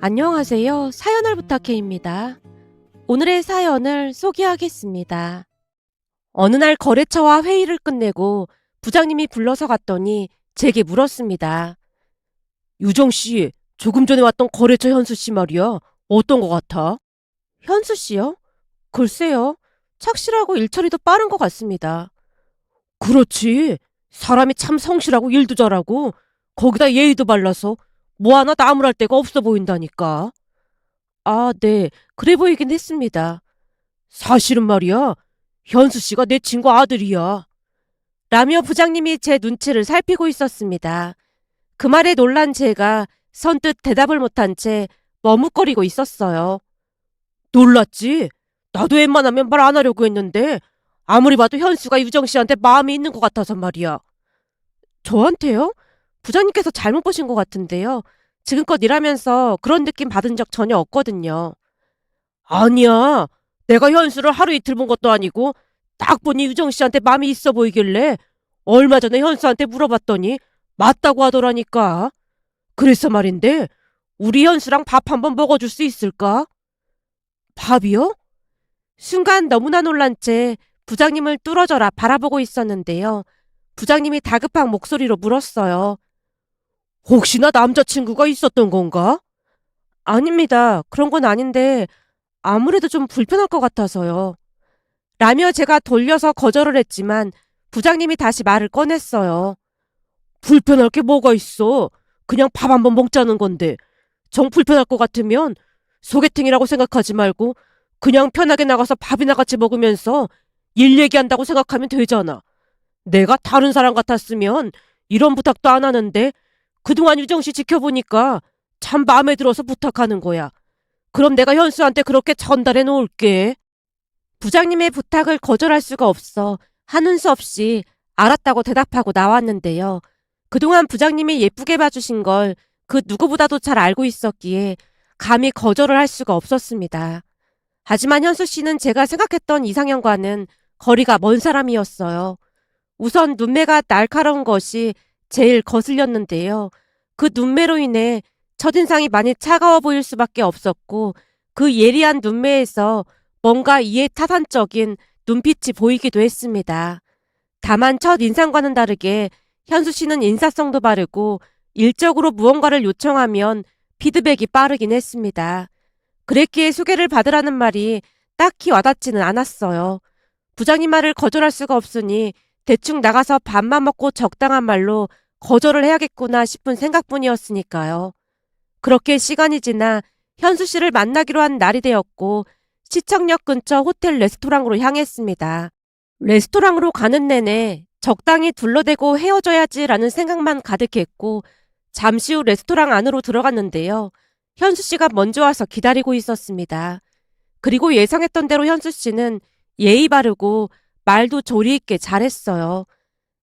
안녕하세요. 사연을 부탁해입니다. 오늘의 사연을 소개하겠습니다. 어느 날 거래처와 회의를 끝내고 부장님이 불러서 갔더니 제게 물었습니다. 유정씨, 조금 전에 왔던 거래처 현수씨 말이야. 어떤 것 같아? 현수씨요? 글쎄요. 착실하고 일처리도 빠른 것 같습니다. 그렇지. 사람이 참 성실하고 일도 잘하고 거기다 예의도 발라서 뭐 하나 나무랄 데가 없어 보인다니까. 아, 네. 그래 보이긴 했습니다. 사실은 말이야. 현수 씨가 내 친구 아들이야. 라며 부장님이 제 눈치를 살피고 있었습니다. 그 말에 놀란 제가 선뜻 대답을 못한 채 머뭇거리고 있었어요. 놀랐지? 나도 웬만하면 말 안 하려고 했는데 아무리 봐도 현수가 유정 씨한테 마음이 있는 것 같아서 말이야. 저한테요? 부장님께서 잘못 보신 것 같은데요. 지금껏 일하면서 그런 느낌 받은 적 전혀 없거든요. 아니야. 내가 현수를 하루 이틀 본 것도 아니고 딱 보니 유정 씨한테 마음이 있어 보이길래 얼마 전에 현수한테 물어봤더니 맞다고 하더라니까. 그래서 말인데 우리 현수랑 밥 한번 먹어줄 수 있을까? 밥이요? 순간 너무나 놀란 채 부장님을 뚫어져라 바라보고 있었는데요. 부장님이 다급한 목소리로 물었어요. 혹시나 남자친구가 있었던 건가? 아닙니다. 그런 건 아닌데 아무래도 좀 불편할 것 같아서요. 라며 제가 돌려서 거절을 했지만 부장님이 다시 말을 꺼냈어요. 불편할 게 뭐가 있어. 그냥 밥 한번 먹자는 건데. 정 불편할 것 같으면 소개팅이라고 생각하지 말고 그냥 편하게 나가서 밥이나 같이 먹으면서 일 얘기한다고 생각하면 되잖아. 내가 다른 사람 같았으면 이런 부탁도 안 하는데 그동안 유정씨 지켜보니까 참 마음에 들어서 부탁하는 거야. 그럼 내가 현수한테 그렇게 전달해 놓을게. 부장님의 부탁을 거절할 수가 없어 하는 수 없이 알았다고 대답하고 나왔는데요. 그동안 부장님이 예쁘게 봐주신 걸 그 누구보다도 잘 알고 있었기에 감히 거절을 할 수가 없었습니다. 하지만 현수 씨는 제가 생각했던 이상형과는 거리가 먼 사람이었어요. 우선 눈매가 날카로운 것이 제일 거슬렸는데요. 그 눈매로 인해 첫인상이 많이 차가워 보일 수밖에 없었고 그 예리한 눈매에서 뭔가 이해 타산적인 눈빛이 보이기도 했습니다. 다만 첫 인상과는 다르게 현수 씨는 인사성도 바르고 일적으로 무언가를 요청하면 피드백이 빠르긴 했습니다. 그랬기에 소개를 받으라는 말이 딱히 와닿지는 않았어요. 부장님 말을 거절할 수가 없으니 대충 나가서 밥만 먹고 적당한 말로 거절을 해야겠구나 싶은 생각뿐이었으니까요. 그렇게 시간이 지나 현수 씨를 만나기로 한 날이 되었고 시청역 근처 호텔 레스토랑으로 향했습니다. 레스토랑으로 가는 내내 적당히 둘러대고 헤어져야지라는 생각만 가득했고 잠시 후 레스토랑 안으로 들어갔는데요. 현수 씨가 먼저 와서 기다리고 있었습니다. 그리고 예상했던 대로 현수 씨는 예의 바르고 말도 조리 있게 잘했어요.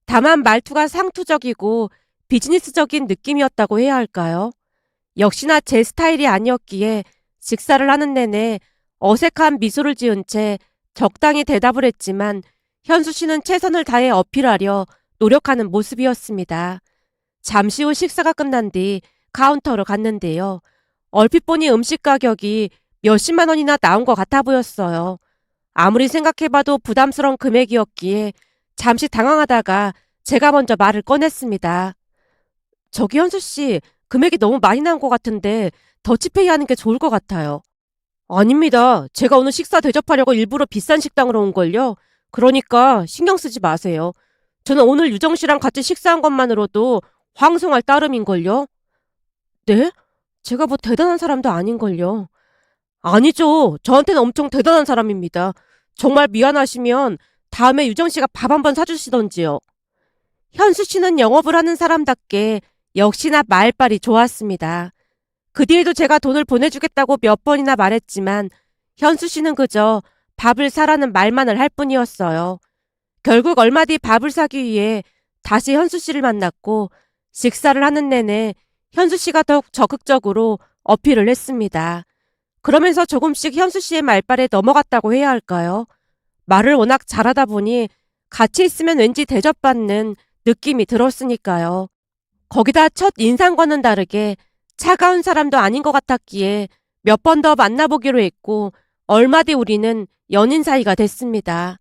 다만 말투가 상투적이고 비즈니스적인 느낌이었다고 해야 할까요? 역시나 제 스타일이 아니었기에 식사를 하는 내내 어색한 미소를 지은 채 적당히 대답을 했지만 현수 씨는 최선을 다해 어필하려 노력하는 모습이었습니다. 잠시 후 식사가 끝난 뒤 카운터로 갔는데요. 얼핏 보니 음식 가격이 몇십만 원이나 나온 것 같아 보였어요. 아무리 생각해봐도 부담스러운 금액이었기에 잠시 당황하다가 제가 먼저 말을 꺼냈습니다. 저기 현수 씨, 금액이 너무 많이 나온 것 같은데 더치페이 하는 게 좋을 것 같아요. 아닙니다. 제가 오늘 식사 대접하려고 일부러 비싼 식당으로 온걸요. 그러니까 신경 쓰지 마세요. 저는 오늘 유정 씨랑 같이 식사한 것만으로도 황송할 따름인걸요. 네? 제가 뭐 대단한 사람도 아닌걸요. 아니죠. 저한테는 엄청 대단한 사람입니다. 정말 미안하시면 다음에 유정 씨가 밥 한번 사주시던지요. 현수 씨는 영업을 하는 사람답게 역시나 말빨이 좋았습니다. 그 뒤에도 제가 돈을 보내주겠다고 몇 번이나 말했지만 현수 씨는 그저 밥을 사라는 말만을 할 뿐이었어요. 결국 얼마 뒤 밥을 사기 위해 다시 현수 씨를 만났고 식사를 하는 내내 현수 씨가 더욱 적극적으로 어필을 했습니다. 그러면서 조금씩 현수 씨의 말빨에 넘어갔다고 해야 할까요? 말을 워낙 잘하다 보니 같이 있으면 왠지 대접받는 느낌이 들었으니까요. 거기다 첫 인상과는 다르게 차가운 사람도 아닌 것 같았기에 몇 번 더 만나보기로 했고 얼마 뒤 우리는 연인 사이가 됐습니다.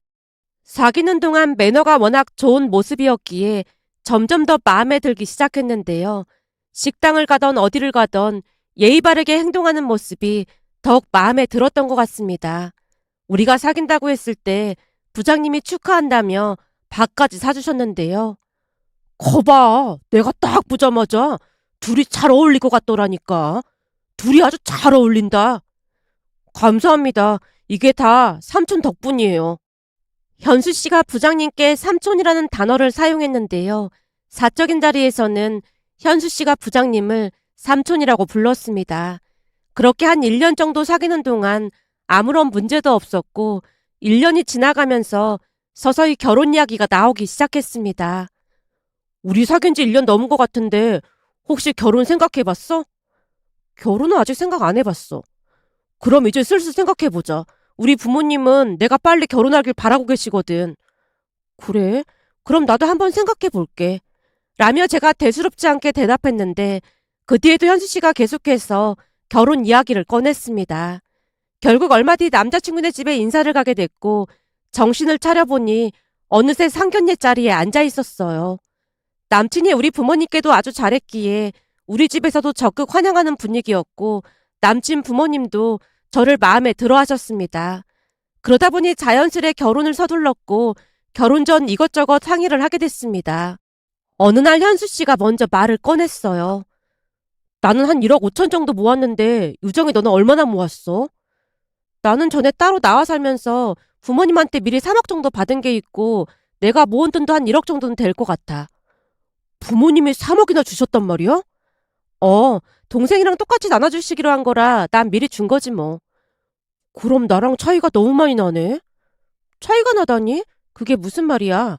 사귀는 동안 매너가 워낙 좋은 모습이었기에 점점 더 마음에 들기 시작했는데요. 식당을 가던 어디를 가던 예의 바르게 행동하는 모습이 더욱 마음에 들었던 것 같습니다. 우리가 사귄다고 했을 때 부장님이 축하한다며 밥까지 사주셨는데요. 거봐, 내가 딱 보자마자 둘이 잘 어울릴 것 같더라니까. 둘이 아주 잘 어울린다. 감사합니다. 이게 다 삼촌 덕분이에요. 현수 씨가 부장님께 삼촌이라는 단어를 사용했는데요. 사적인 자리에서는 현수 씨가 부장님을 삼촌이라고 불렀습니다. 그렇게 한 1년 정도 사귀는 동안 아무런 문제도 없었고 1년이 지나가면서 서서히 결혼 이야기가 나오기 시작했습니다. 우리 사귄 지 1년 넘은 것 같은데 혹시 결혼 생각해봤어? 결혼은 아직 생각 안 해봤어. 그럼 이제 슬슬 생각해보자. 우리 부모님은 내가 빨리 결혼하길 바라고 계시거든. 그래? 그럼 나도 한번 생각해볼게. 라며 제가 대수롭지 않게 대답했는데 그 뒤에도 현수 씨가 계속해서 결혼 이야기를 꺼냈습니다. 결국 얼마 뒤 남자친구네 집에 인사를 가게 됐고 정신을 차려보니 어느새 상견례 자리에 앉아 있었어요. 남친이 우리 부모님께도 아주 잘했기에 우리 집에서도 적극 환영하는 분위기였고 남친 부모님도 저를 마음에 들어 하셨습니다. 그러다 보니 자연스레 결혼을 서둘렀고 결혼 전 이것저것 상의를 하게 됐습니다. 어느 날 현수 씨가 먼저 말을 꺼냈어요. 나는 한 1억 5천 정도 모았는데 유정이 너는 얼마나 모았어? 나는 전에 따로 나와 살면서 부모님한테 미리 3억 정도 받은 게 있고 내가 모은 돈도 한 1억 정도는 될 것 같아. 부모님이 3억이나 주셨단 말이야? 동생이랑 똑같이 나눠주시기로 한 거라 난 미리 준 거지 뭐. 그럼 나랑 차이가 너무 많이 나네? 차이가 나다니? 그게 무슨 말이야?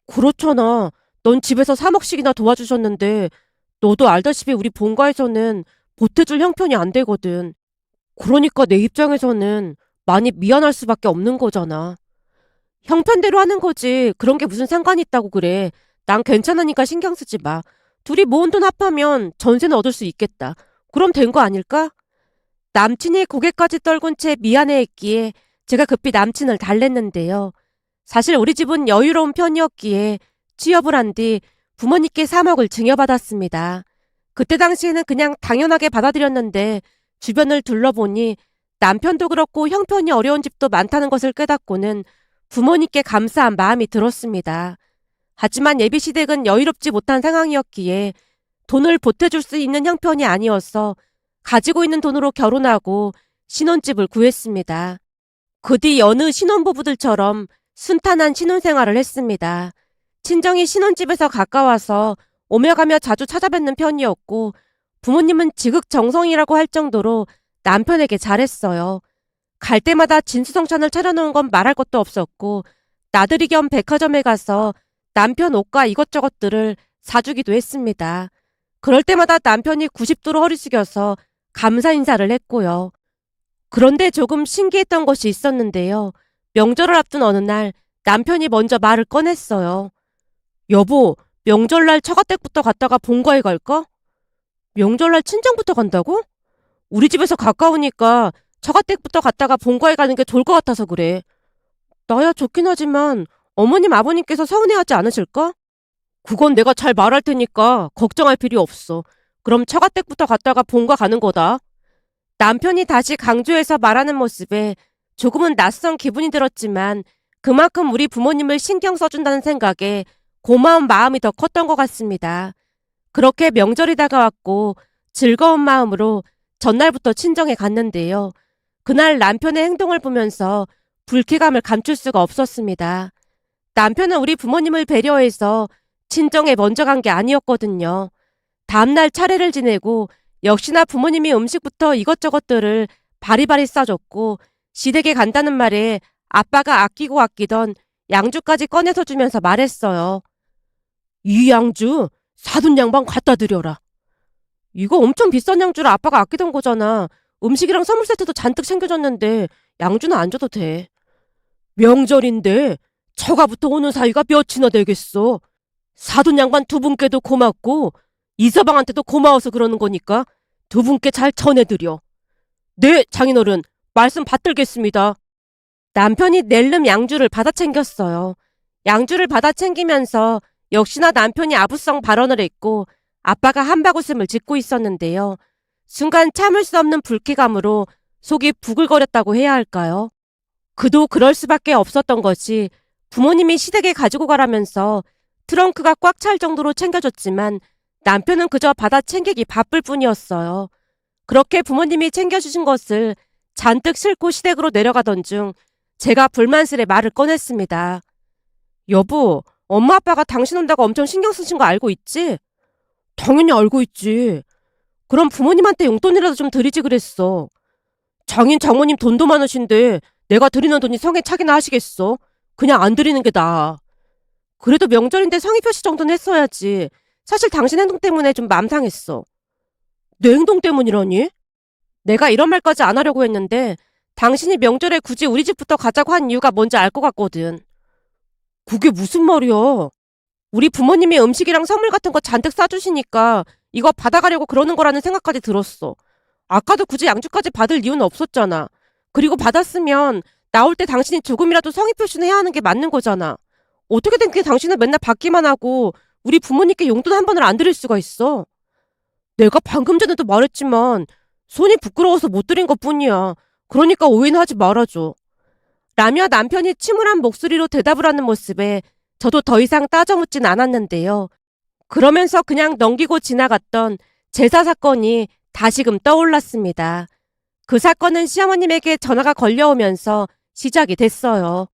그렇잖아. 넌 집에서 3억씩이나 도와주셨는데 너도 알다시피 우리 본가에서는 보태줄 형편이 안 되거든. 그러니까 내 입장에서는 많이 미안할 수밖에 없는 거잖아. 형편대로 하는 거지. 그런 게 무슨 상관이 있다고 그래. 난 괜찮으니까 신경 쓰지 마. 둘이 모은 돈 합하면 전세는 얻을 수 있겠다. 그럼 된 거 아닐까? 남친이 고개까지 떨군 채 미안해했기에 제가 급히 남친을 달랬는데요. 사실 우리 집은 여유로운 편이었기에 취업을 한 뒤 부모님께 3억을 증여받았습니다. 그때 당시에는 그냥 당연하게 받아들였는데 주변을 둘러보니 남편도 그렇고 형편이 어려운 집도 많다는 것을 깨닫고는 부모님께 감사한 마음이 들었습니다. 하지만 예비시댁은 여유롭지 못한 상황이었기에 돈을 보태줄 수 있는 형편이 아니어서 가지고 있는 돈으로 결혼하고 신혼집을 구했습니다. 그 뒤 여느 신혼부부들처럼 순탄한 신혼생활을 했습니다. 친정이 신혼집에서 가까워서 오며 가며 자주 찾아뵙는 편이었고 부모님은 지극정성이라고 할 정도로 남편에게 잘했어요. 갈 때마다 진수성찬을 차려놓은 건 말할 것도 없었고 나들이 겸 백화점에 가서 남편 옷과 이것저것들을 사주기도 했습니다. 그럴 때마다 남편이 90도로 허리 숙여서 감사 인사를 했고요. 그런데 조금 신기했던 것이 있었는데요. 명절을 앞둔 어느 날 남편이 먼저 말을 꺼냈어요. 여보, 명절날 처가댁부터 갔다가 본가에 갈까? 명절날 친정부터 간다고? 우리 집에서 가까우니까 처가댁부터 갔다가 본가에 가는 게 좋을 것 같아서 그래. 나야 좋긴 하지만 어머님 아버님께서 서운해하지 않으실까? 그건 내가 잘 말할 테니까 걱정할 필요 없어. 그럼 처가댁부터 갔다가 본가 가는 거다. 남편이 다시 강조해서 말하는 모습에 조금은 낯선 기분이 들었지만 그만큼 우리 부모님을 신경 써준다는 생각에 고마운 마음이 더 컸던 것 같습니다. 그렇게 명절이 다가왔고 즐거운 마음으로 전날부터 친정에 갔는데요. 그날 남편의 행동을 보면서 불쾌감을 감출 수가 없었습니다. 남편은 우리 부모님을 배려해서 친정에 먼저 간 게 아니었거든요. 다음날 차례를 지내고 역시나 부모님이 음식부터 이것저것들을 바리바리 싸줬고 시댁에 간다는 말에 아빠가 아끼고 아끼던 양주까지 꺼내서 주면서 말했어요. 이 양주 사돈 양반 갖다 드려라. 이거 엄청 비싼 양주를 아빠가 아끼던 거잖아. 음식이랑 선물 세트도 잔뜩 챙겨줬는데 양주는 안 줘도 돼. 명절인데 처가부터 오는 사이가 몇이나 되겠어. 사돈 양반 두 분께도 고맙고 이서방한테도 고마워서 그러는 거니까 두 분께 잘 전해드려. 네, 장인어른, 말씀 받들겠습니다. 남편이 낼름 양주를 받아 챙겼어요. 양주를 받아 챙기면서 역시나 남편이 아부성 발언을 했고 아빠가 한바구음을 짓고 있었는데요. 순간 참을 수 없는 불쾌감으로 속이 부글거렸다고 해야 할까요? 그도 그럴 수밖에 없었던 것이 부모님이 시댁에 가지고 가라면서 트렁크가 꽉 찰 정도로 챙겨줬지만 남편은 그저 받아 챙기기 바쁠 뿐이었어요. 그렇게 부모님이 챙겨주신 것을 잔뜩 싣고 시댁으로 내려가던 중 제가 불만스레 말을 꺼냈습니다. 여보, 엄마 아빠가 당신 온다고 엄청 신경 쓰신 거 알고 있지? 당연히 알고 있지. 그럼 부모님한테 용돈이라도 좀 드리지 그랬어. 장인 장모님 돈도 많으신데 내가 드리는 돈이 성에 차기나 하시겠어? 그냥 안 드리는 게 나아. 그래도 명절인데 성의 표시 정도는 했어야지. 사실 당신 행동 때문에 좀 맘 상했어. 내 행동 때문이라니? 내가 이런 말까지 안 하려고 했는데 당신이 명절에 굳이 우리 집부터 가자고 한 이유가 뭔지 알 것 같거든. 그게 무슨 말이야? 우리 부모님이 음식이랑 선물 같은 거 잔뜩 싸주시니까 이거 받아가려고 그러는 거라는 생각까지 들었어. 아까도 굳이 양주까지 받을 이유는 없었잖아. 그리고 받았으면 나올 때 당신이 조금이라도 성의 표시는 해야 하는 게 맞는 거잖아. 어떻게든 그게 당신은 맨날 받기만 하고 우리 부모님께 용돈 한 번을 안 드릴 수가 있어. 내가 방금 전에도 말했지만 손이 부끄러워서 못 드린 것뿐이야. 그러니까 오해는 하지 말아줘. 라며 남편이 침울한 목소리로 대답을 하는 모습에 저도 더 이상 따져묻진 않았는데요. 그러면서 그냥 넘기고 지나갔던 제사 사건이 다시금 떠올랐습니다. 그 사건은 시어머님에게 전화가 걸려오면서 시작이 됐어요.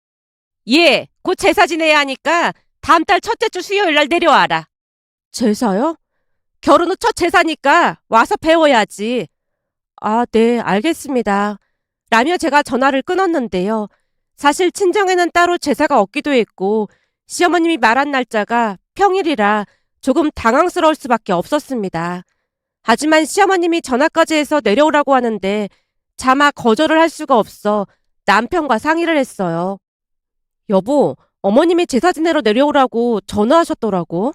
예, 곧 제사 지내야 하니까 다음 달 첫째 주 수요일 날 내려와라. 제사요? 결혼 후 첫 제사니까 와서 배워야지. 아, 네, 알겠습니다. 라며 제가 전화를 끊었는데요. 사실 친정에는 따로 제사가 없기도 했고 시어머님이 말한 날짜가 평일이라 조금 당황스러울 수밖에 없었습니다. 하지만 시어머님이 전화까지 해서 내려오라고 하는데 차마 거절을 할 수가 없어 남편과 상의를 했어요. 여보, 어머님이 제사 지내러 내려오라고 전화하셨더라고.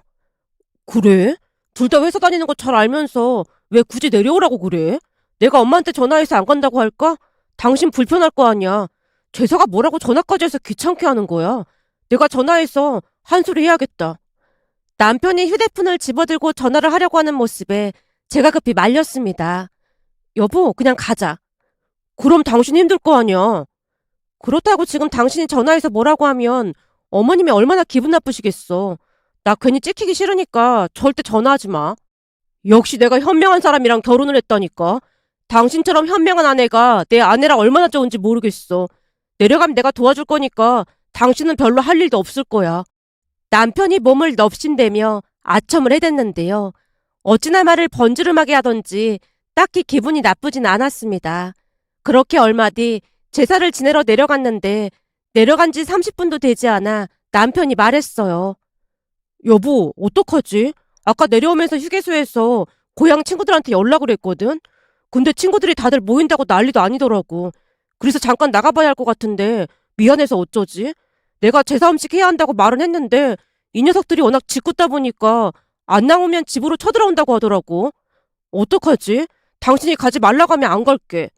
그래? 둘 다 회사 다니는 거 잘 알면서 왜 굳이 내려오라고 그래? 내가 엄마한테 전화해서 안 간다고 할까? 당신 불편할 거 아니야. 제사가 뭐라고 전화까지 해서 귀찮게 하는 거야. 내가 전화해서 한 소리 해야겠다. 남편이 휴대폰을 집어들고 전화를 하려고 하는 모습에 제가 급히 말렸습니다. 여보, 그냥 가자. 그럼 당신 힘들 거 아니야. 그렇다고 지금 당신이 전화해서 뭐라고 하면 어머님이 얼마나 기분 나쁘시겠어. 나 괜히 찍히기 싫으니까 절대 전화하지 마. 역시 내가 현명한 사람이랑 결혼을 했다니까. 당신처럼 현명한 아내가 내 아내랑 얼마나 좋은지 모르겠어. 내려가면 내가 도와줄 거니까 당신은 별로 할 일도 없을 거야. 남편이 몸을 넙신대며 아첨을 해댔는데요. 어찌나 말을 번지름하게 하던지 딱히 기분이 나쁘진 않았습니다. 그렇게 얼마 뒤 제사를 지내러 내려갔는데 내려간 지 30분도 되지 않아 남편이 말했어요. 여보, 어떡하지? 아까 내려오면서 휴게소에서 고향 친구들한테 연락을 했거든? 근데 친구들이 다들 모인다고 난리도 아니더라고. 그래서 잠깐 나가봐야 할 것 같은데 미안해서 어쩌지? 내가 제사 음식 해야 한다고 말은 했는데 이 녀석들이 워낙 짓궂다 보니까 안 나오면 집으로 쳐들어온다고 하더라고. 어떡하지? 당신이 가지 말라고 하면 안 갈게.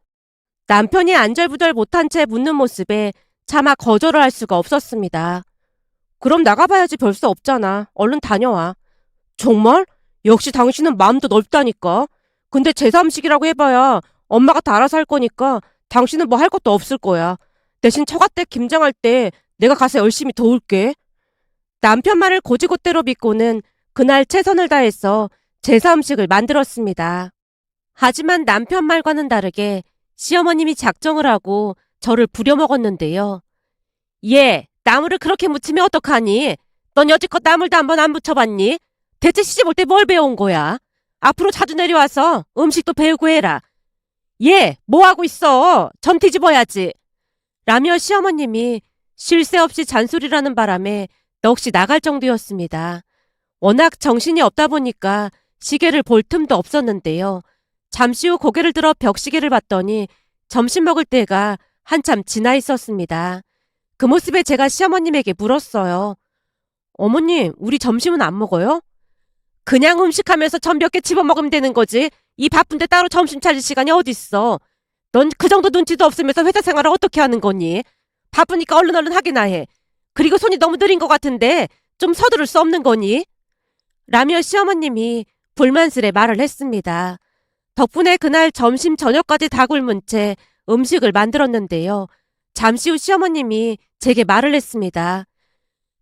남편이 안절부절 못한 채 묻는 모습에 차마 거절을 할 수가 없었습니다. 그럼 나가봐야지 별 수 없잖아. 얼른 다녀와. 정말? 역시 당신은 마음도 넓다니까. 근데 제사 음식이라고 해봐야 엄마가 다 알아서 할 거니까 당신은 뭐 할 것도 없을 거야. 대신 처갓댁 김장할 때 내가 가서 열심히 도울게. 남편 말을 고지고대로 믿고는 그날 최선을 다해서 제사 음식을 만들었습니다. 하지만 남편 말과는 다르게 시어머님이 작정을 하고 저를 부려먹었는데요. 얘, 나물을 그렇게 무치면 어떡하니? 넌 여지껏 나물도 한 번 안 무쳐봤니? 대체 시집 올 때 뭘 배운 거야? 앞으로 자주 내려와서 음식도 배우고 해라. 얘, 뭐 하고 있어? 전 뒤집어야지. 라며 시어머님이 쉴 새 없이 잔소리라는 바람에 넋이 나갈 정도였습니다. 워낙 정신이 없다 보니까 시계를 볼 틈도 없었는데요. 잠시 후 고개를 들어 벽시계를 봤더니 점심 먹을 때가 한참 지나 있었습니다. 그 모습에 제가 시어머님에게 물었어요. 어머님, 우리 점심은 안 먹어요? 그냥 음식하면서 전 몇 개 집어먹으면 되는 거지. 이 바쁜데 따로 점심 차릴 시간이 어딨어. 넌 그 정도 눈치도 없으면서 회사 생활을 어떻게 하는 거니? 바쁘니까 얼른 하기나 해. 그리고 손이 너무 느린 것 같은데 좀 서두를 수 없는 거니? 라며 시어머님이 불만스레 말을 했습니다. 덕분에 그날 점심 저녁까지 다 굶은 채 음식을 만들었는데요. 잠시 후 시어머님이 제게 말을 했습니다.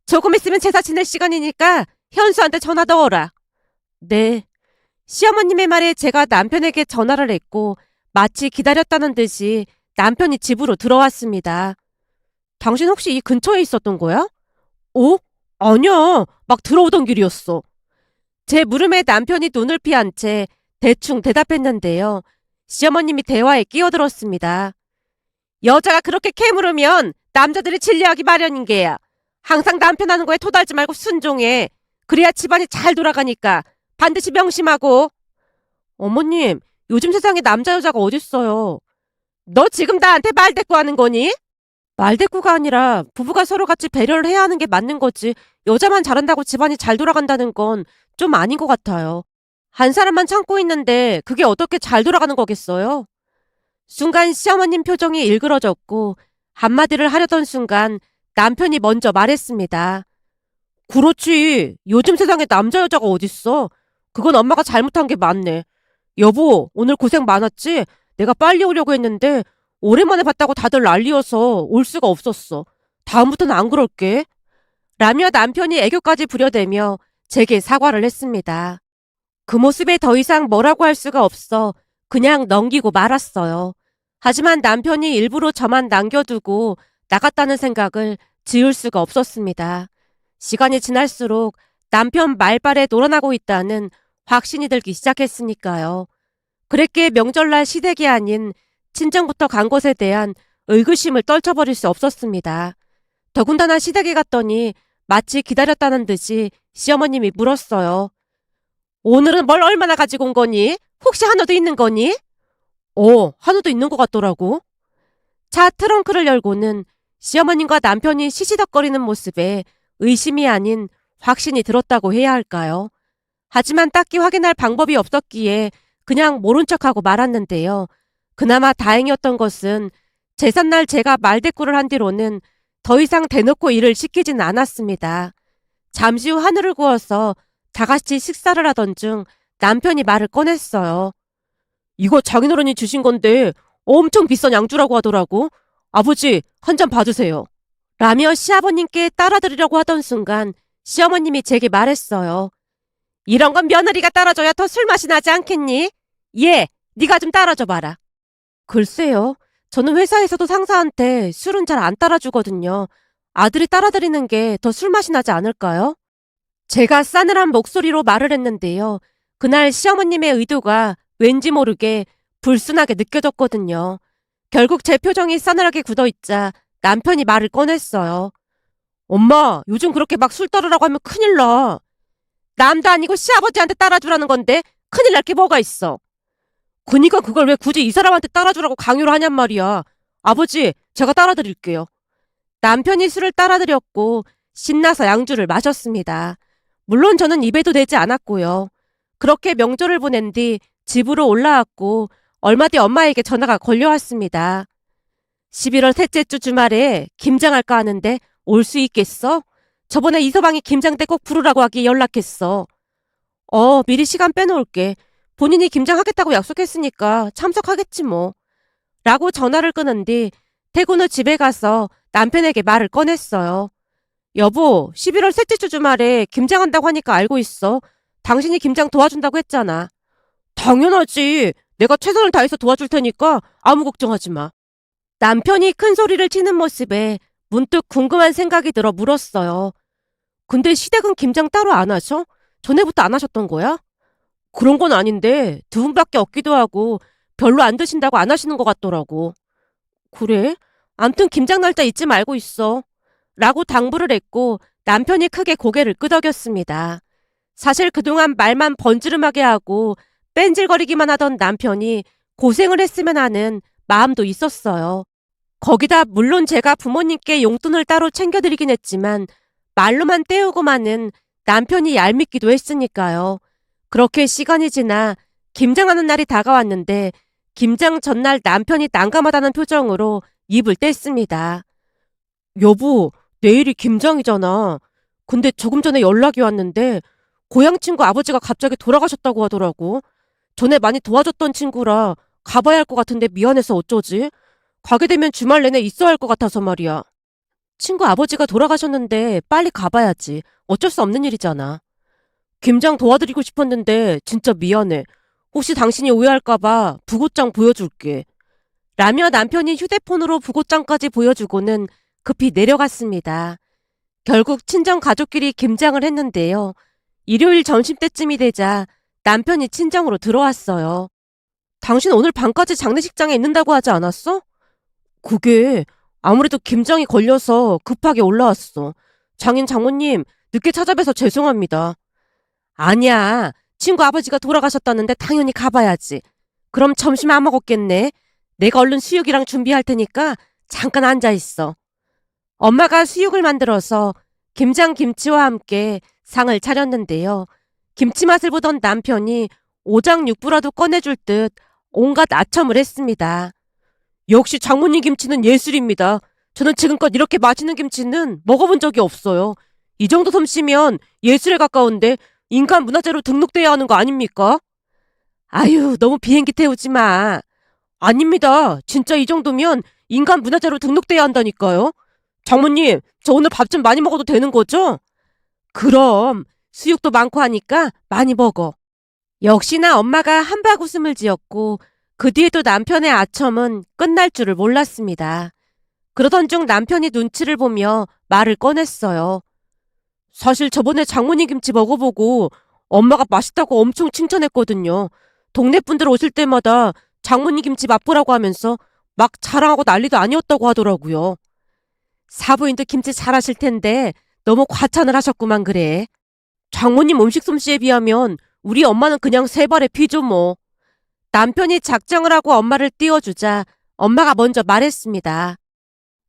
조금 있으면 제사 지낼 시간이니까 현수한테 전화 넣어라. 네. 시어머님의 말에 제가 남편에게 전화를 했고 마치 기다렸다는 듯이 남편이 집으로 들어왔습니다. 당신 혹시 이 근처에 있었던 거야? 어? 아니야. 막 들어오던 길이었어. 제 물음에 남편이 눈을 피한 채 대충 대답했는데요. 시어머님이 대화에 끼어들었습니다. 여자가 그렇게 캐물으면 남자들이 질려하기 마련인 게야. 항상 남편 하는 거에 토달지 말고 순종해. 그래야 집안이 잘 돌아가니까 반드시 명심하고. 어머님, 요즘 세상에 남자 여자가 어딨어요. 너 지금 나한테 말대꾸하는 거니? 말대꾸가 아니라 부부가 서로 같이 배려를 해야 하는 게 맞는 거지. 여자만 잘한다고 집안이 잘 돌아간다는 건 좀 아닌 것 같아요. 한 사람만 참고 있는데 그게 어떻게 잘 돌아가는 거겠어요? 순간 시어머님 표정이 일그러졌고 한마디를 하려던 순간 남편이 먼저 말했습니다. 그렇지. 요즘 세상에 남자 여자가 어딨어. 그건 엄마가 잘못한 게 맞네. 여보, 오늘 고생 많았지? 내가 빨리 오려고 했는데 오랜만에 봤다고 다들 난리여서 올 수가 없었어. 다음부터는 안 그럴게. 라며 남편이 애교까지 부려대며 제게 사과를 했습니다. 그 모습에 더 이상 뭐라고 할 수가 없어 그냥 넘기고 말았어요. 하지만 남편이 일부러 저만 남겨두고 나갔다는 생각을 지울 수가 없었습니다. 시간이 지날수록 남편 말발에 놀아나고 있다는 확신이 들기 시작했으니까요. 그랬기에 명절날 시댁이 아닌 친정부터 간 것에 대한 의구심을 떨쳐버릴 수 없었습니다. 더군다나 시댁에 갔더니 마치 기다렸다는 듯이 시어머님이 물었어요. 오늘은 뭘 얼마나 가지고 온 거니? 혹시 한우도 있는 거니? 한우도 있는 것 같더라고. 차 트렁크를 열고는 시어머님과 남편이 시시덕거리는 모습에 의심이 아닌 확신이 들었다고 해야 할까요? 하지만 딱히 확인할 방법이 없었기에 그냥 모른 척하고 말았는데요. 그나마 다행이었던 것은 제삿날 제가 말대꾸를 한 뒤로는 더 이상 대놓고 일을 시키진 않았습니다. 잠시 후 한우를 구워서 다 같이 식사를 하던 중 남편이 말을 꺼냈어요. 이거 장인어른이 주신 건데 엄청 비싼 양주라고 하더라고. 아버지, 한 잔 봐주세요. 라며 시아버님께 따라드리려고 하던 순간 시어머님이 제게 말했어요. 이런 건 며느리가 따라줘야 더 술맛이 나지 않겠니? 예, 네가 좀 따라줘봐라. 글쎄요. 저는 회사에서도 상사한테 술은 잘 안 따라주거든요. 아들이 따라드리는 게 더 술맛이 나지 않을까요? 제가 싸늘한 목소리로 말을 했는데요. 그날 시어머님의 의도가 왠지 모르게 불순하게 느껴졌거든요. 결국 제 표정이 싸늘하게 굳어있자 남편이 말을 꺼냈어요. 엄마, 요즘 그렇게 막 술 따르라고 하면 큰일 나. 남도 아니고 시아버지한테 따라주라는 건데 큰일 날 게 뭐가 있어. 그니까 그걸 왜 굳이 이 사람한테 따라주라고 강요를 하냔 말이야. 아버지, 제가 따라드릴게요. 남편이 술을 따라드렸고 신나서 양주를 마셨습니다. 물론 저는 입에도 대지 않았고요. 그렇게 명절을 보낸 뒤 집으로 올라왔고 얼마 뒤 엄마에게 전화가 걸려왔습니다. 11월 셋째 주 주말에 김장할까 하는데 올 수 있겠어? 저번에 이서방이 김장 때 꼭 부르라고 하기에 연락했어. 미리 시간 빼놓을게. 본인이 김장하겠다고 약속했으니까 참석하겠지 뭐. 라고 전화를 끊은 뒤 퇴근 후 집에 가서 남편에게 말을 꺼냈어요. 여보, 11월 셋째 주 주말에 김장한다고 하니까 알고 있어. 당신이 김장 도와준다고 했잖아. 당연하지. 내가 최선을 다해서 도와줄 테니까 아무 걱정하지 마. 남편이 큰 소리를 치는 모습에 문득 궁금한 생각이 들어 물었어요. 근데 시댁은 김장 따로 안 하셔? 전에부터 안 하셨던 거야? 그런 건 아닌데 두 분밖에 없기도 하고 별로 안 드신다고 안 하시는 것 같더라고. 그래? 암튼 김장 날짜 잊지 말고 있어. 라고 당부를 했고 남편이 크게 고개를 끄덕였습니다. 사실 그동안 말만 번지름하게 하고 뺀질거리기만 하던 남편이 고생을 했으면 하는 마음도 있었어요. 거기다 물론 제가 부모님께 용돈을 따로 챙겨드리긴 했지만 말로만 때우고만은 남편이 얄밉기도 했으니까요. 그렇게 시간이 지나 김장하는 날이 다가왔는데 김장 전날 남편이 난감하다는 표정으로 입을 뗐습니다. 여보, 내일이 김장이잖아. 근데 조금 전에 연락이 왔는데 고향 친구 아버지가 갑자기 돌아가셨다고 하더라고. 전에 많이 도와줬던 친구라 가봐야 할 것 같은데 미안해서 어쩌지? 가게 되면 주말 내내 있어야 할 것 같아서 말이야. 친구 아버지가 돌아가셨는데 빨리 가봐야지. 어쩔 수 없는 일이잖아. 김장 도와드리고 싶었는데 진짜 미안해. 혹시 당신이 오해할까봐 부고장 보여줄게. 라며 남편이 휴대폰으로 부고장까지 보여주고는 급히 내려갔습니다. 결국 친정 가족끼리 김장을 했는데요. 일요일 점심때쯤이 되자 남편이 친정으로 들어왔어요. 당신 오늘 밤까지 장례식장에 있는다고 하지 않았어? 그게 아무래도 김장이 걸려서 급하게 올라왔어. 장인 장모님, 늦게 찾아뵈서 죄송합니다. 아니야. 친구 아버지가 돌아가셨다는데 당연히 가봐야지. 그럼 점심 안 먹었겠네. 내가 얼른 수육이랑 준비할 테니까 잠깐 앉아있어. 엄마가 수육을 만들어서 김장 김치와 함께 상을 차렸는데요. 김치 맛을 보던 남편이 오장육부라도 꺼내줄 듯 온갖 아첨을 했습니다. 역시 장모님 김치는 예술입니다. 저는 지금껏 이렇게 맛있는 김치는 먹어본 적이 없어요. 이 정도 솜씨면 예술에 가까운데 인간 문화재로 등록돼야 하는 거 아닙니까? 아유, 너무 비행기 태우지 마. 아닙니다. 진짜 이 정도면 인간 문화재로 등록돼야 한다니까요. 장모님, 저 오늘 밥 좀 많이 먹어도 되는 거죠? 그럼 수육도 많고 하니까 많이 먹어. 역시나 엄마가 한박 웃음을 지었고 그 뒤에도 남편의 아첨은 끝날 줄을 몰랐습니다. 그러던 중 남편이 눈치를 보며 말을 꺼냈어요. 사실 저번에 장모님 김치 먹어보고 엄마가 맛있다고 엄청 칭찬했거든요. 동네 분들 오실 때마다 장모님 김치 맛보라고 하면서 막 자랑하고 난리도 아니었다고 하더라고요. 사부인도 김치 잘하실 텐데 너무 과찬을 하셨구만 그래. 장모님 음식 솜씨에 비하면 우리 엄마는 그냥 세 발의 피죠 뭐. 남편이 작정을 하고 엄마를 띄워주자 엄마가 먼저 말했습니다.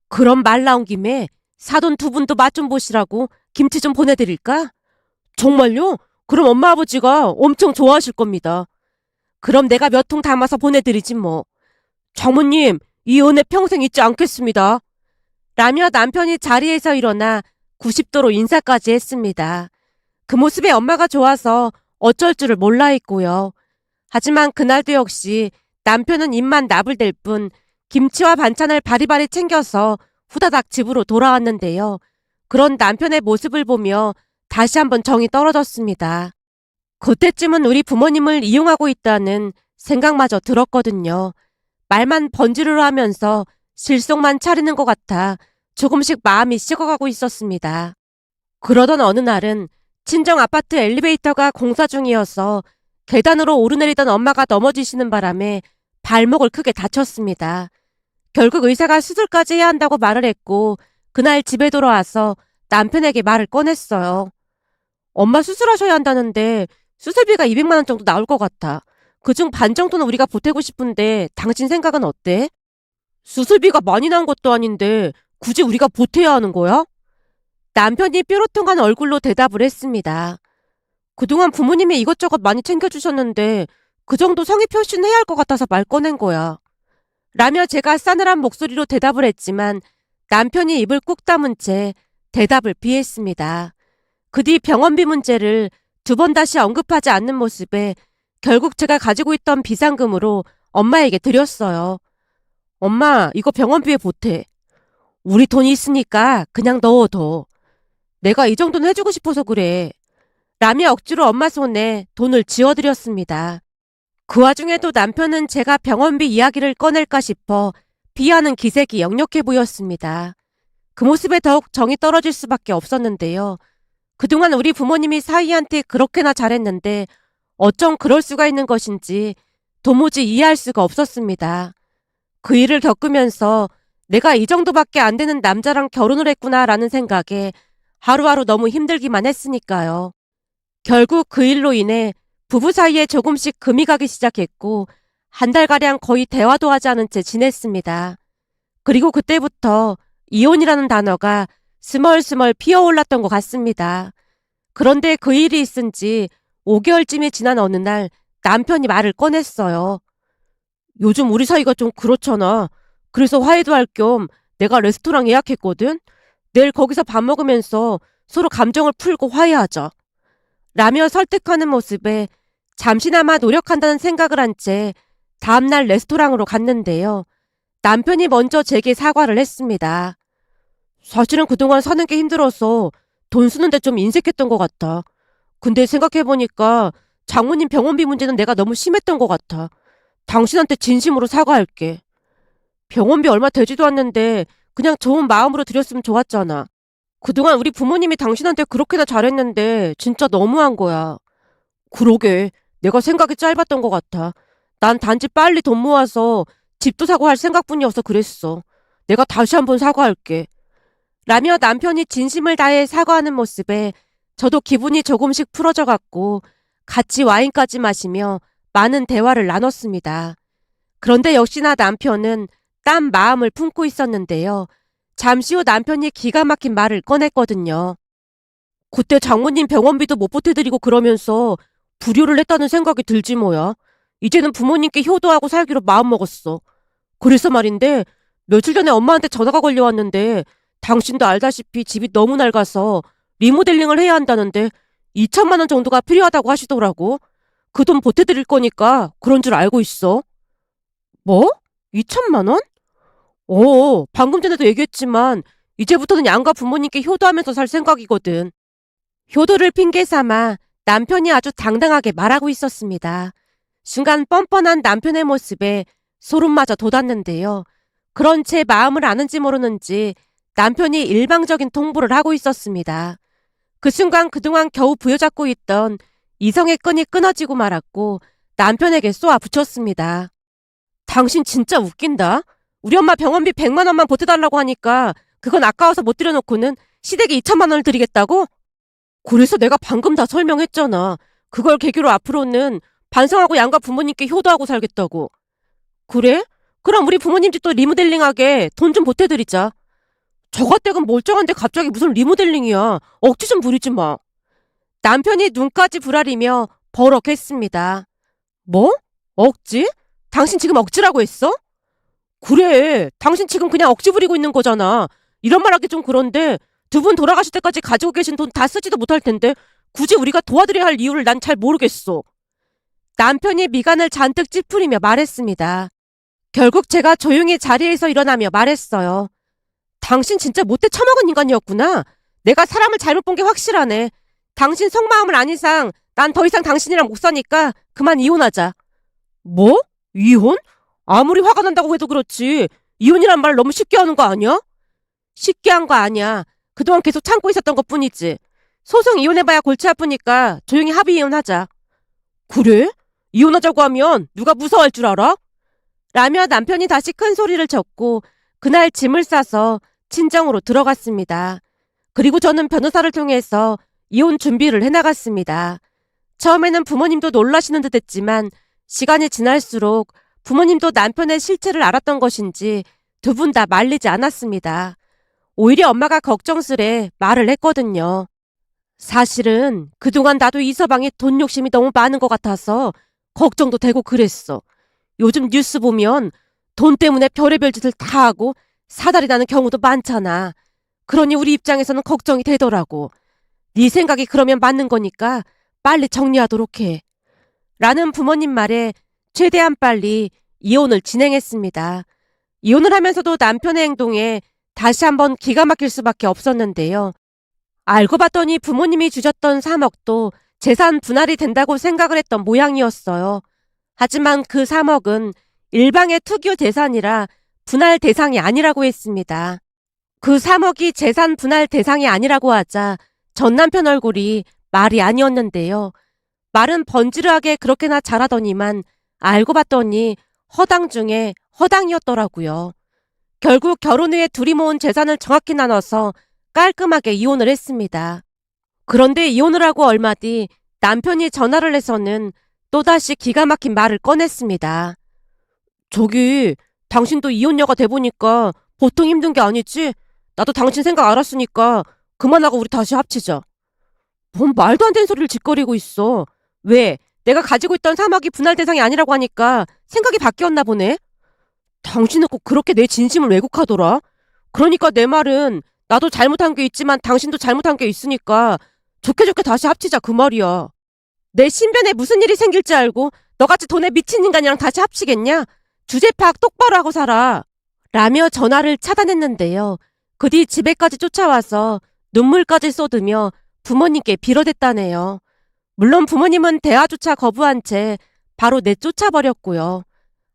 그럼 말 나온 김에 사돈 두 분도 맛 좀 보시라고 김치 좀 보내드릴까? 정말요? 그럼 엄마 아버지가 엄청 좋아하실 겁니다. 그럼 내가 몇 통 담아서 보내드리지 뭐. 장모님, 이 은혜 평생 잊지 않겠습니다. 라며 남편이 자리에서 일어나 90도로 인사까지 했습니다. 그 모습에 엄마가 좋아서 어쩔 줄을 몰라 했고요. 하지만 그날도 역시 남편은 입만 나불댈 뿐 김치와 반찬을 바리바리 챙겨서 후다닥 집으로 돌아왔는데요. 그런 남편의 모습을 보며 다시 한번 정이 떨어졌습니다. 그때쯤은 우리 부모님을 이용하고 있다는 생각마저 들었거든요. 말만 번지르르 하면서 실속만 차리는 것 같아 조금씩 마음이 식어가고 있었습니다. 그러던 어느 날은 친정 아파트 엘리베이터가 공사 중이어서 계단으로 오르내리던 엄마가 넘어지시는 바람에 발목을 크게 다쳤습니다. 결국 의사가 수술까지 해야 한다고 말을 했고 그날 집에 돌아와서 남편에게 말을 꺼냈어요. 엄마 수술하셔야 한다는데 수술비가 200만 원 정도 나올 것 같아. 그중 반 정도는 우리가 보태고 싶은데 당신 생각은 어때? 수술비가 많이 나온 것도 아닌데 굳이 우리가 보태야 하는 거야? 남편이 뾰로통한 얼굴로 대답을 했습니다. 그동안 부모님이 이것저것 많이 챙겨주셨는데 그 정도 성의 표시는 해야 할 것 같아서 말 꺼낸 거야. 라며 제가 싸늘한 목소리로 대답을 했지만 남편이 입을 꾹 다문 채 대답을 피했습니다. 그 뒤 병원비 문제를 두 번 다시 언급하지 않는 모습에 결국 제가 가지고 있던 비상금으로 엄마에게 드렸어요. 엄마, 이거 병원비에 보태. 우리 돈이 있으니까 그냥 넣어둬. 내가 이 정도는 해주고 싶어서 그래. 라며 억지로 엄마 손에 돈을 쥐어드렸습니다. 그 와중에도 남편은 제가 병원비 이야기를 꺼낼까 싶어 비하는 기색이 역력해 보였습니다. 그 모습에 더욱 정이 떨어질 수밖에 없었는데요. 그동안 우리 부모님이 사위한테 그렇게나 잘했는데 어쩜 그럴 수가 있는 것인지 도무지 이해할 수가 없었습니다. 그 일을 겪으면서 내가 이 정도밖에 안 되는 남자랑 결혼을 했구나라는 생각에 하루하루 너무 힘들기만 했으니까요. 결국 그 일로 인해 부부 사이에 조금씩 금이 가기 시작했고 한 달가량 거의 대화도 하지 않은 채 지냈습니다. 그리고 그때부터 이혼이라는 단어가 스멀스멀 피어올랐던 것 같습니다. 그런데 그 일이 있은 지 5개월쯤이 지난 어느 날 남편이 말을 꺼냈어요. 요즘 우리 사이가 좀 그렇잖아. 그래서 화해도 할 겸 내가 레스토랑 예약했거든. 내일 거기서 밥 먹으면서 서로 감정을 풀고 화해하자. 라며 설득하는 모습에 잠시나마 노력한다는 생각을 한 채 다음날 레스토랑으로 갔는데요. 남편이 먼저 제게 사과를 했습니다. 사실은 그동안 사는 게 힘들어서 돈 쓰는데 좀 인색했던 것 같아. 근데 생각해보니까 장모님 병원비 문제는 내가 너무 심했던 것 같아. 당신한테 진심으로 사과할게. 병원비 얼마 되지도 않는데 그냥 좋은 마음으로 드렸으면 좋았잖아. 그동안 우리 부모님이 당신한테 그렇게나 잘했는데 진짜 너무한 거야. 그러게, 내가 생각이 짧았던 것 같아. 난 단지 빨리 돈 모아서 집도 사고 할 생각뿐이어서 그랬어. 내가 다시 한번 사과할게. 라며 남편이 진심을 다해 사과하는 모습에 저도 기분이 조금씩 풀어져 갔고 같이 와인까지 마시며 많은 대화를 나눴습니다. 그런데 역시나 남편은 딴 마음을 품고 있었는데요. 잠시 후 남편이 기가 막힌 말을 꺼냈거든요. 그때 장모님 병원비도 못 보태드리고 그러면서 불효를 했다는 생각이 들지 뭐야. 이제는 부모님께 효도하고 살기로 마음먹었어. 그래서 말인데 며칠 전에 엄마한테 전화가 걸려왔는데 당신도 알다시피 집이 너무 낡아서 리모델링을 해야 한다는데 2천만 원 정도가 필요하다고 하시더라고. 그 돈 보태드릴 거니까 그런 줄 알고 있어. 뭐? 2천만 원? 방금 전에도 얘기했지만 이제부터는 양가 부모님께 효도하면서 살 생각이거든. 효도를 핑계 삼아 남편이 아주 당당하게 말하고 있었습니다. 순간 뻔뻔한 남편의 모습에 소름마저 돋았는데요. 그런 제 마음을 아는지 모르는지 남편이 일방적인 통보를 하고 있었습니다. 그 순간 그동안 겨우 부여잡고 있던 이성의 끈이 끊어지고 말았고 남편에게 쏘아 붙였습니다. 당신 진짜 웃긴다. 우리 엄마 병원비 100만 원만 보태달라고 하니까 그건 아까워서 못 드려놓고는 시댁에 2천만 원을 드리겠다고? 그래서 내가 방금 다 설명했잖아. 그걸 계기로 앞으로는 반성하고 양가 부모님께 효도하고 살겠다고. 그래? 그럼 우리 부모님 집도 리모델링하게 돈 좀 보태드리자. 저가댁은 멀쩡한데 갑자기 무슨 리모델링이야. 억지 좀 부리지 마. 남편이 눈까지 부라리며 버럭했습니다. 뭐? 억지? 당신 지금 억지라고 했어? 그래, 당신 지금 그냥 억지 부리고 있는 거잖아. 이런 말 하기 좀 그런데 두 분 돌아가실 때까지 가지고 계신 돈 다 쓰지도 못할 텐데 굳이 우리가 도와드려야 할 이유를 난 잘 모르겠어. 남편이 미간을 잔뜩 찌푸리며 말했습니다. 결국 제가 조용히 자리에서 일어나며 말했어요. 당신 진짜 못돼 처먹은 인간이었구나. 내가 사람을 잘못 본 게 확실하네. 당신 속마음을 안 이상 난 더 이상 당신이랑 못 사니까 그만 이혼하자. 뭐? 이혼? 아무리 화가 난다고 해도 그렇지. 이혼이란 말 너무 쉽게 하는 거 아니야? 쉽게 한 거 아니야. 그동안 계속 참고 있었던 것 뿐이지. 소송 이혼해봐야 골치 아프니까 조용히 합의 이혼하자. 그래? 이혼하자고 하면 누가 무서워할 줄 알아? 라며 남편이 다시 큰 소리를 쳤고 그날 짐을 싸서 친정으로 들어갔습니다. 그리고 저는 변호사를 통해서 이혼 준비를 해나갔습니다. 처음에는 부모님도 놀라시는 듯 했지만 시간이 지날수록 부모님도 남편의 실체를 알았던 것인지 두 분 다 말리지 않았습니다. 오히려 엄마가 걱정스레 말을 했거든요. 사실은 그동안 나도 이서방이 돈 욕심이 너무 많은 것 같아서 걱정도 되고 그랬어. 요즘 뉴스 보면 돈 때문에 별의별 짓을 다 하고 사달이 나는 경우도 많잖아. 그러니 우리 입장에서는 걱정이 되더라고. 네 생각이 그러면 맞는 거니까 빨리 정리하도록 해. 라는 부모님 말에 최대한 빨리 이혼을 진행했습니다. 이혼을 하면서도 남편의 행동에 다시 한번 기가 막힐 수밖에 없었는데요. 알고 봤더니 부모님이 주셨던 3억도 재산 분할이 된다고 생각을 했던 모양이었어요. 하지만 그 3억은 일방의 투기 재산이라 분할 대상이 아니라고 했습니다. 그 3억이 재산 분할 대상이 아니라고 하자 전 남편 얼굴이 말이 아니었는데요. 말은 번지르하게 그렇게나 잘하더니만 알고 봤더니 허당 중에 허당이었더라고요. 결국 결혼 후에 둘이 모은 재산을 정확히 나눠서 깔끔하게 이혼을 했습니다. 그런데 이혼을 하고 얼마 뒤 남편이 전화를 해서는 또다시 기가 막힌 말을 꺼냈습니다. 저기, 당신도 이혼녀가 돼보니까 보통 힘든 게 아니지? 나도 당신 생각 알았으니까 그만하고 우리 다시 합치자. 뭔 말도 안 되는 소리를 짓거리고 있어. 왜? 내가 가지고 있던 사막이 분할 대상이 아니라고 하니까 생각이 바뀌었나 보네. 당신은 꼭 그렇게 내 진심을 왜곡하더라. 그러니까 내 말은 나도 잘못한 게 있지만 당신도 잘못한 게 있으니까 좋게 좋게 다시 합치자 그 말이야. 내 신변에 무슨 일이 생길지 알고 너같이 돈에 미친 인간이랑 다시 합치겠냐? 주제 파악 똑바로 하고 살아. 라며 전화를 차단했는데요. 그 뒤 집에까지 쫓아와서 눈물까지 쏟으며 부모님께 빌어댔다네요. 물론 부모님은 대화조차 거부한 채 바로 내쫓아버렸고요.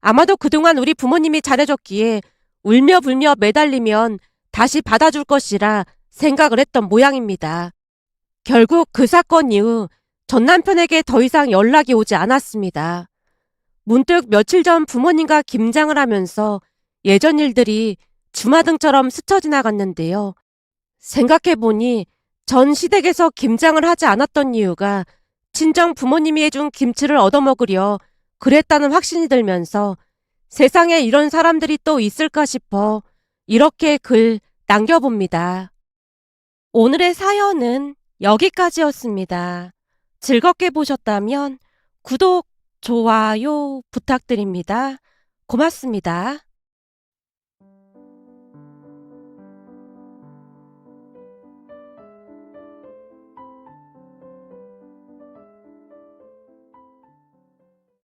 아마도 그동안 우리 부모님이 잘해줬기에 울며 불며 매달리면 다시 받아줄 것이라 생각을 했던 모양입니다. 결국 그 사건 이후 전 남편에게 더 이상 연락이 오지 않았습니다. 문득 며칠 전 부모님과 김장을 하면서 예전 일들이 주마등처럼 스쳐 지나갔는데요. 생각해보니 전 시댁에서 김장을 하지 않았던 이유가 친정 부모님이 해준 김치를 얻어먹으려 그랬다는 확신이 들면서 세상에 이런 사람들이 또 있을까 싶어 이렇게 글 남겨봅니다. 오늘의 사연은 여기까지였습니다. 즐겁게 보셨다면 구독, 좋아요 부탁드립니다. 고맙습니다.